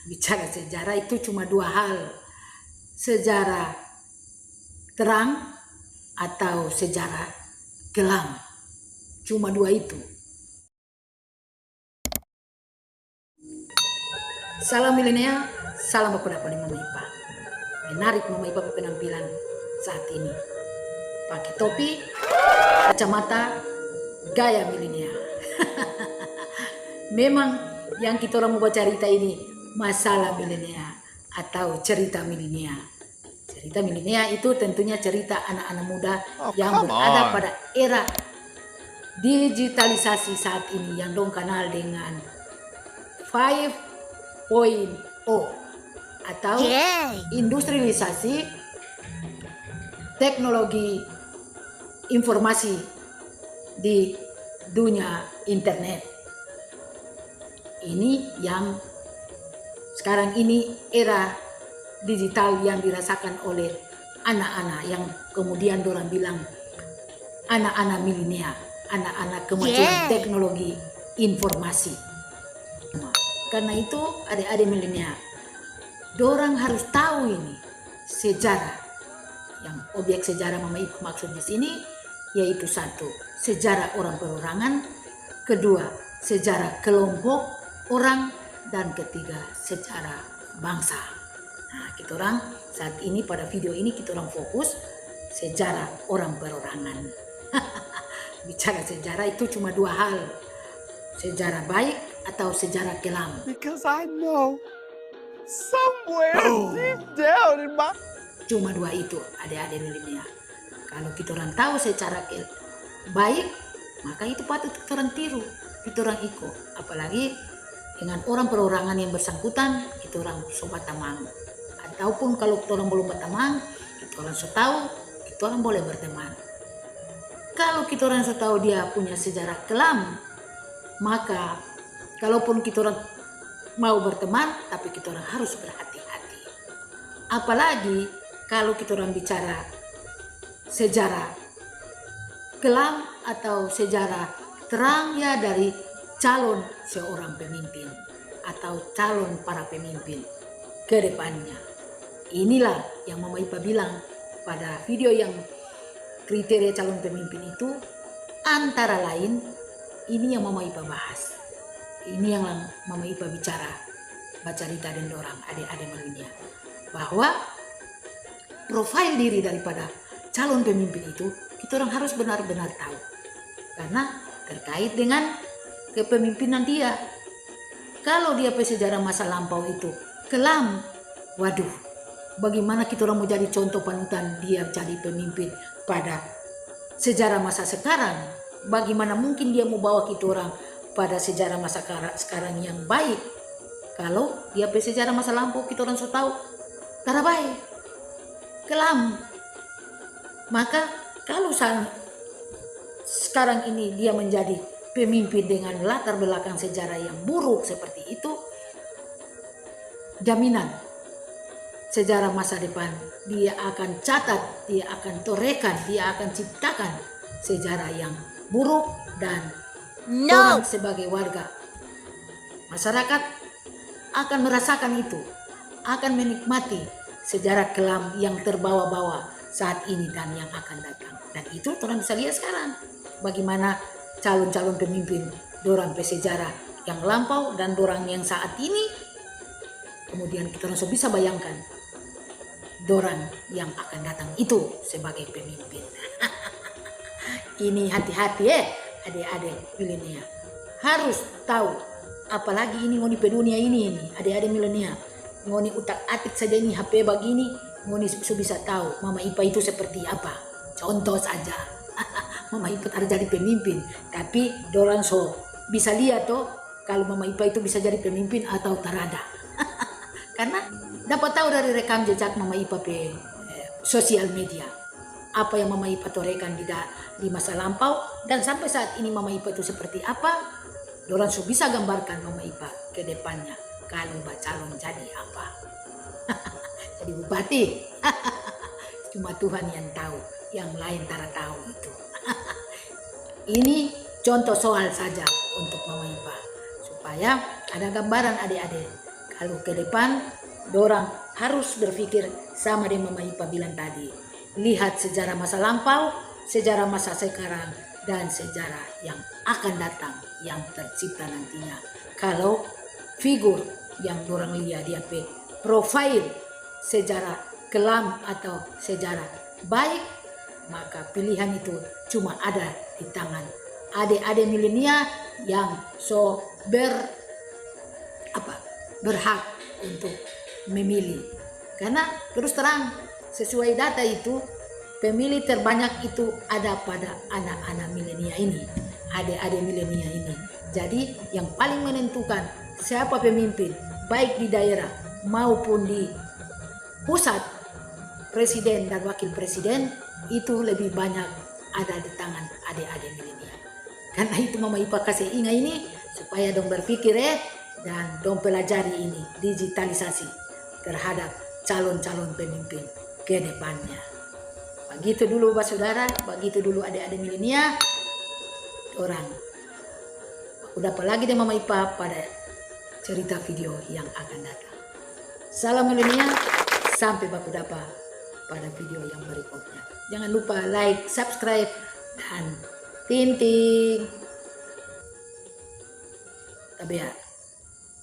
bicara sejarah itu cuma dua hal. Sejarah terang atau sejarah kelam. Cuma dua itu. Salam milenial, salam bapak dari Mama Ipa. Menarik Mama Ipa penampilan saat ini. Pakai topi, kacamata, gaya milenial. Memang yang kita orang mau baca cerita ini masalah milenial atau cerita milenial. Cerita milenial itu tentunya cerita anak-anak muda yang berada pada era digitalisasi saat ini yang dong kenal dengan 5.0 atau industrialisasi teknologi informasi di dunia internet. Ini yang sekarang ini era digital yang dirasakan oleh anak-anak yang kemudian orang bilang anak-anak milenial, anak-anak kemajuan teknologi informasi. Karena itu adik-adik milenial, dorang harus tahu ini sejarah. Yang objek sejarah Mama Ipa maksud di sini yaitu satu, sejarah orang perorangan, kedua, sejarah kelompok orang, dan ketiga, sejarah bangsa. Nah, kita orang saat ini pada video ini kita orang fokus sejarah orang perorangan. Bicara sejarah itu cuma dua hal, sejarah baik atau sejarah kelam. Because I know somewhere deep down in my... Cuma dua itu, adik-adik milenial. Kalau kita orang tahu secara baik, maka itu patut kita orang tiru, kita orang ikut. Apalagi dengan orang perorangan yang bersangkutan, kita orang sobat teman. Ataupun kalau kita orang belum berteman, kita orang so tahu, kita orang boleh berteman. Kalau kita orang so tahu dia punya sejarah kelam, maka kalaupun kita orang mau berteman, tapi kita orang harus berhati-hati. Apalagi kalau kita orang bicara sejarah kelam atau sejarah terang ya dari calon seorang pemimpin atau calon para pemimpin ke depannya. Inilah yang Mama Ipa bilang pada video yang kriteria calon pemimpin itu, antara lain ini yang Mama Ipa bahas. Ini yang Mama Ipa bicara, baca cerita dan dorang adik-adik milenial, bahwa profil diri daripada calon pemimpin itu kita orang harus benar-benar tahu, karena terkait dengan kepemimpinan dia. Kalau dia sejarah masa lampau itu kelam, waduh, bagaimana kita orang mau jadi contoh panutan dia jadi pemimpin pada sejarah masa sekarang? Bagaimana mungkin dia mau bawa kita orang pada sejarah masa sekarang yang baik? Kalau dia sejarah masa lampau kita orang so tahu cara baik, kelam. Maka kalau sekarang ini dia menjadi pemimpin dengan latar belakang sejarah yang buruk seperti itu, jaminan sejarah masa depan dia akan catat, dia akan torehkan, dia akan ciptakan sejarah yang buruk, dan orang sebagai warga masyarakat akan merasakan itu, akan menikmati sejarah kelam yang terbawa-bawa saat ini dan yang akan datang. Dan itu orang bisa lihat sekarang bagaimana calon-calon pemimpin dorang sejarah yang lampau dan dorang yang saat ini. Kemudian kita langsung bisa bayangkan dorang yang akan datang itu sebagai pemimpin. Ini hati-hati adik-adik milenial, harus tahu. Apalagi ini ngoni pedunia ini adik-adik milenial, ngoni utak-atik saja ini HP begini, ngoni bisa tahu Mama Ipa itu seperti apa. Contoh saja, Mama Ipa harus jadi pemimpin, tapi dorang so bisa lihat toh kalau Mama Ipa itu bisa jadi pemimpin atau tarada. Karena dapat tahu dari rekam jejak Mama Ipa sosial media, apa yang Mama Ipa torehkan di masa lampau, dan sampai saat ini Mama Ipa itu seperti apa. Dorang so bisa gambarkan Mama Ipa ke depannya kalau calon jadi apa. Jadi bupati. Cuma Tuhan yang tahu, yang lain tak tahu itu. Ini contoh soal saja untuk Mama Ipa, supaya ada gambaran adik-adik. Kalau ke depan, dorang harus berpikir sama dengan Mama Ipa bilang tadi. Lihat sejarah masa lampau, sejarah masa sekarang, dan sejarah yang akan datang, yang tercipta nantinya. Kalau figur yang dorang lihat dia profil sejarah kelam atau sejarah baik, maka pilihan itu cuma ada di tangan adik-adik milenial yang berhak untuk memilih. Karena terus terang sesuai data itu pemilih terbanyak itu ada pada anak-anak milenial ini, adik-adik milenial ini. Jadi yang paling menentukan siapa pemimpin baik di daerah maupun di pusat, presiden dan wakil presiden, itu lebih banyak ada di tangan adik-adik milenial. Karena itu Mama Ipa kasih ingat ini supaya dong berpikir dan dong pelajari ini digitalisasi terhadap calon-calon pemimpin ke depannya. Begitu dulu Bapak Saudara, begitu dulu adik-adik milenial. Orang udah apalagi deh Mama Ipa pada cerita video yang akan datang. Salam milenial, sampai baku dapat pada video yang berikutnya. Jangan lupa like, subscribe, dan ting. Tapi ya,